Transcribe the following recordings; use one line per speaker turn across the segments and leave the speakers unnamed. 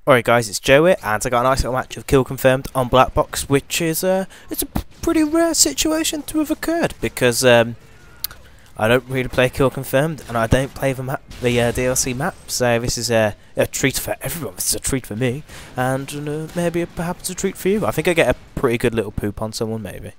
Alright guys, it's Joe here, and I got a nice little match of Kill Confirmed on Black Box, which is it's a pretty rare situation to have occurred, because I don't really play Kill Confirmed, and I don't play the DLC map, so this is a treat for everyone. This is a treat for me, and maybe perhaps a treat for you. I think I get a pretty good little poop on someone, maybe.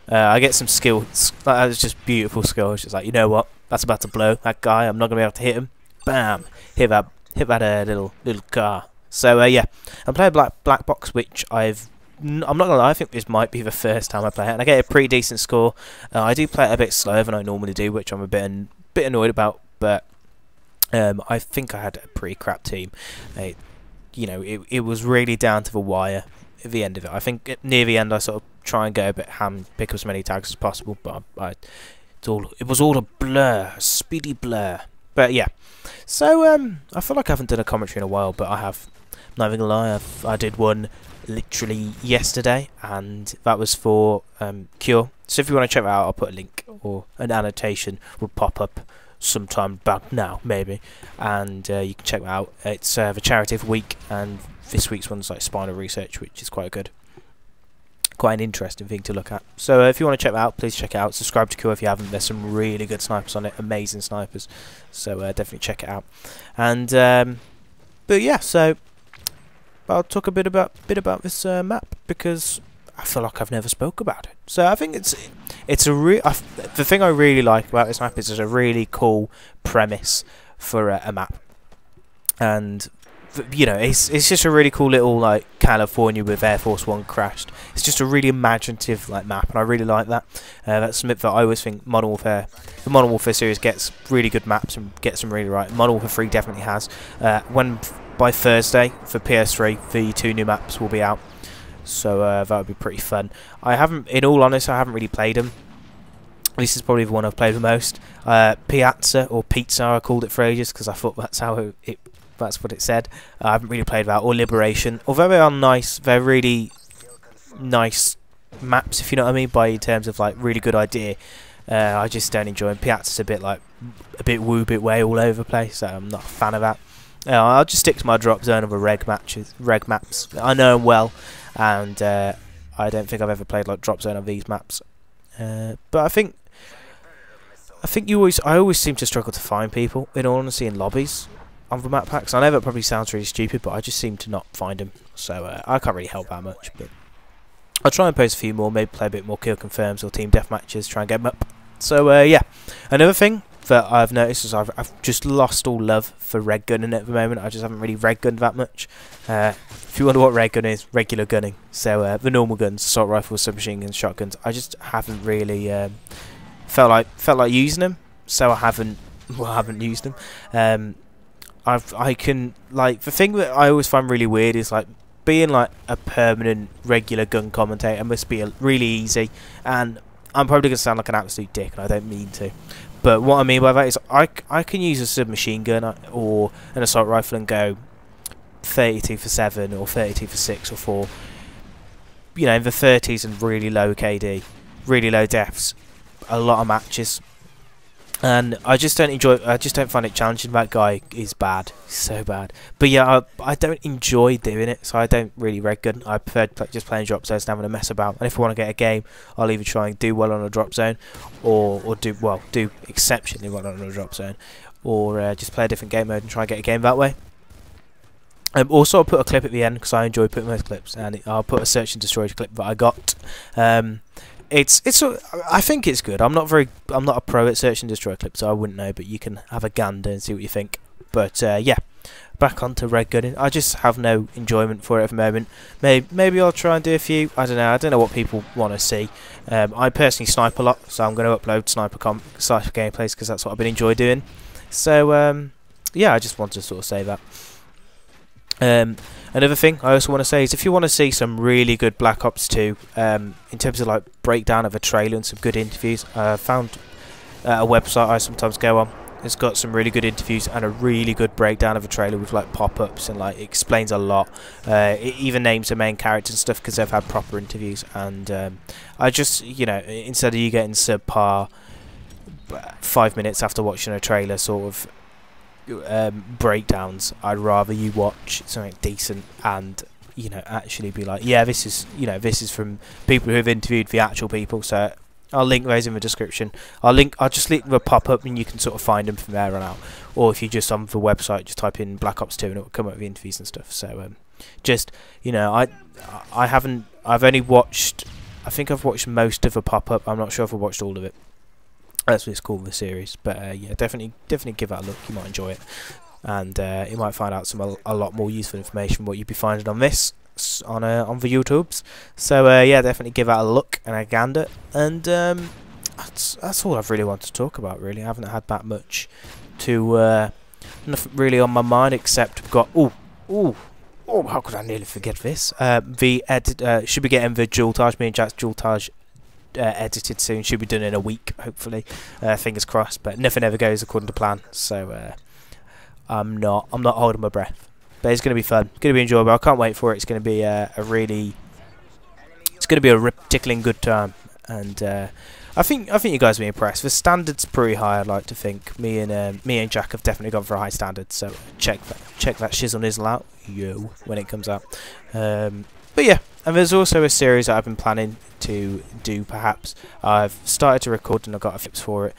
I get some skill, it's just beautiful skill. It's just like, you know what, that's about to blow, that guy, I'm not going to be able to hit him. Bam! Hit that little car. So yeah, I'm playing Black Box, which I'm not gonna lie, I think this might be the first time I play it, and I get a pretty decent score. I do play it a bit slower than I normally do, which I'm a bit annoyed about. But I think I had a pretty crap team. It was really down to the wire at the end of it. I think near the end I sort of try and go a bit ham, pick up as many tags as possible, but it was all a blur, a speedy blur. But yeah, so I feel like I haven't done a commentary in a while, but I have. I'm not even gonna lie, I did one literally yesterday, and that was for Cure. So if you want to check that out, I'll put a link, or an annotation will pop up sometime back now, maybe, and you can check that out. It's the charity of the week, and this week's one's like Spinal Research, which is quite good. Quite an interesting thing to look at. So if you want to check that out, please check it out. Subscribe to Cure if you haven't. There's some really good snipers on it, amazing snipers. So definitely check it out. And but yeah, so I'll talk a bit about this map, because I feel like I've never spoke about it. So I think it's the thing I really like about this map is there's a really cool premise for a map, and you know, it's just a really cool little like California with Air Force One crashed. It's just a really imaginative like map, and I really like that. That's something that I always think Modern Warfare, the Modern Warfare series gets really good maps and gets them really right. Modern Warfare 3 definitely has. By Thursday for PS3, the 2 new maps will be out, so that would be pretty fun. In all honesty, I haven't really played them. This is probably the one I've played the most. Piazza, or Pizza, I called it for ages because I thought that's what it said. I haven't really played that, or Liberation. Although they are nice, they're really nice maps, if you know what I mean, in terms of like really good idea. I just don't enjoy them. Piazza's a bit woo, bit way all over the place, so I'm not a fan of that. I'll just stick to my drop zone of the reg maps. I know them well, and I don't think I've ever played like drop zone of these maps. But I think I always seem to struggle to find people, in all honesty, in lobbies on the map packs. I know that probably sounds really stupid, but I just seem to not find them, so I can't really help that much. But I'll try and post a few more, maybe play a bit more Kill Confirms or team deathmatches, try and get them up. So yeah, another thing that I've noticed is I've just lost all love for red gunning at the moment. I just haven't really red gunned that much. If you wonder what red gun is, regular gunning. So the normal guns, assault rifles, submachine guns, shotguns, I just haven't really felt like using them. So I haven't used them. I can, like, the thing that I always find really weird is like being like a permanent regular gun commentator must be really easy, and I'm probably gonna sound like an absolute dick, and I don't mean to. But what I mean by that is I can use a submachine gun or an assault rifle and go 32 for 7 or 32 for 6 or 4. You know, in the 30s and really low KD, really low deaths, a lot of matches. And I just don't find it challenging. That guy is bad, he's so bad. But yeah, I don't enjoy doing it, so I don't really red gun. I prefer just playing drop zones and having a mess about. And if I want to get a game, I'll either try and do well on a drop zone, or do exceptionally well on a drop zone, or just play a different game mode and try and get a game that way. Also, I'll put a clip at the end because I enjoy putting those clips, and I'll put a search and destroy clip that I got. I think it's good. I'm not a pro at search and destroy clips, so I wouldn't know, but you can have a gander and see what you think. But yeah, back onto red gunning. I just have no enjoyment for it at the moment. Maybe I'll try and do a few. I don't know what people want to see. I personally snipe a lot, so I'm going to upload sniper gameplays because that's what I've been enjoying doing. So yeah, I just want to sort of say that. Another thing I also want to say is if you want to see some really good Black Ops 2 in terms of like breakdown of a trailer and some good interviews, I found a website I sometimes go on. It's got some really good interviews and a really good breakdown of a trailer with like pop-ups, and like explains a lot. It even names the main characters and stuff because they've had proper interviews. And I just, you know, instead of you getting subpar 5 minutes after watching a trailer sort of breakdowns. I'd rather you watch something decent and, you know, actually be like, yeah, this is, you know, this is from people who have interviewed the actual people. So I'll link those in the description. I'll just link the pop-up and you can sort of find them from there on out. Or if you just on the website, just type in Black Ops 2 and it will come up with the interviews and stuff. So just, you know, I've only watched, I think I've watched most of the pop-up. I'm not sure if I watched all of it. That's what it's called, the series. But yeah, definitely give that a look. You might enjoy it, and you might find out a lot more useful information than what you'd be finding on this on the YouTubes. So yeah, definitely give that a look and a gander. And that's all I've really wanted to talk about. Really, I haven't had that much to nothing really on my mind except I've got how could I nearly forget this? The edit should be getting the Dualtage. Me and Jack's Dualtage edited soon. Should be done in a week, hopefully. Fingers crossed. But nothing ever goes according to plan. So I'm not holding my breath. But it's going to be fun. Going to be enjoyable. I can't wait for it. It's going to be a tickling good time. And I think you guys will be impressed. The standard's pretty high. I'd like to think. Me and Jack have definitely gone for a high standard. So check that shizzle nizzle out, when it comes out. But yeah, and there's also a series that I've been planning to do. Perhaps I've started to record and I've got a fix for it,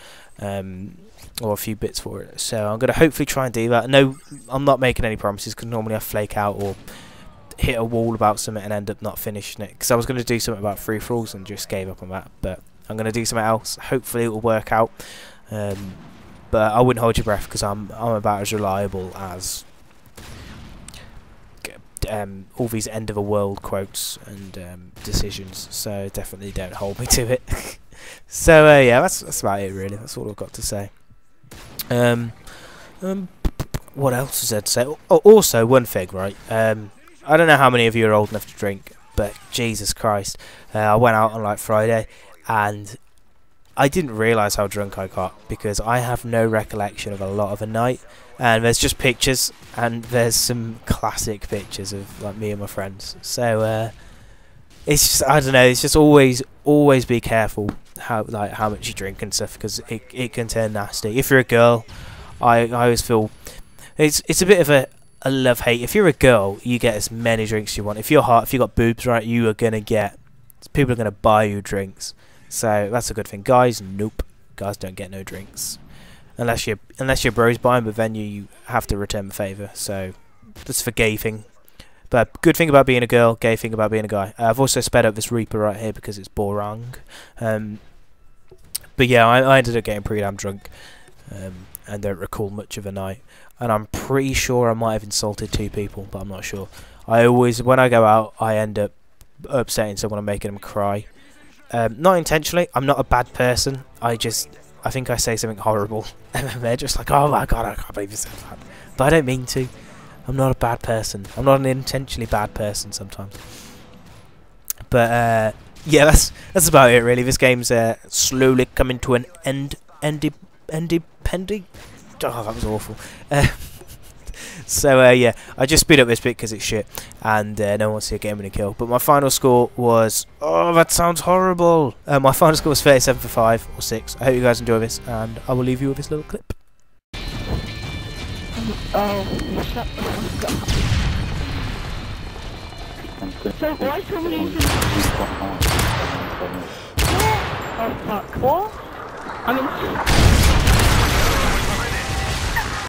or a few bits for it. So I'm gonna hopefully try and do that. No, I'm not making any promises because normally I flake out or hit a wall about something and end up not finishing it. Because I was gonna do something about free for alls and just gave up on that. But I'm gonna do something else. Hopefully it will work out. But I wouldn't hold your breath because I'm about as reliable as all these end of a world quotes and decisions, so definitely don't hold me to it. So yeah, that's about it really. That's all I've got to say. What else is there to say? Oh, also one thing, right? I don't know how many of you are old enough to drink, but Jesus Christ, I went out on like Friday and I didn't realise how drunk I got because I have no recollection of a lot of the night. And there's just pictures, and there's some classic pictures of like me and my friends. So it's just, I don't know. It's just always be careful how much you drink and stuff because it can turn nasty. If you're a girl, I always feel it's a bit of a love hate. If you're a girl, you get as many drinks as you want. If you're hot, if you got boobs, right, you are gonna get people are gonna buy you drinks. So that's a good thing. Guys, nope. Guys don't get no drinks. Unless your bros buy them, but then you have to return the favour. So that's for gay thing. But good thing about being a girl, gay thing about being a guy. I've also sped up this Reaper right here because it's boring. But yeah, I ended up getting pretty damn drunk and don't recall much of a night. And I'm pretty sure I might have insulted 2 people, but I'm not sure. When I go out, I end up upsetting someone and making them cry. Not intentionally. I'm not a bad person. I think I say something horrible, and then they're just like, "Oh my god, I can't believe you said that." But I don't mean to. I'm not a bad person. I'm not an intentionally bad person sometimes. But yeah, that's about it really. This game's slowly coming to an end. Ending. Oh, that was awful. So yeah, I just speed up this bit because it's shit, and no one wants to see a game winning kill. But my final score was, oh, that sounds horrible. My final score was 37 for 5 or 6. I hope you guys enjoy this, and I will leave you with this little clip.
Oh, shut the fuck up. So why somebody Oh fuck. What? I mean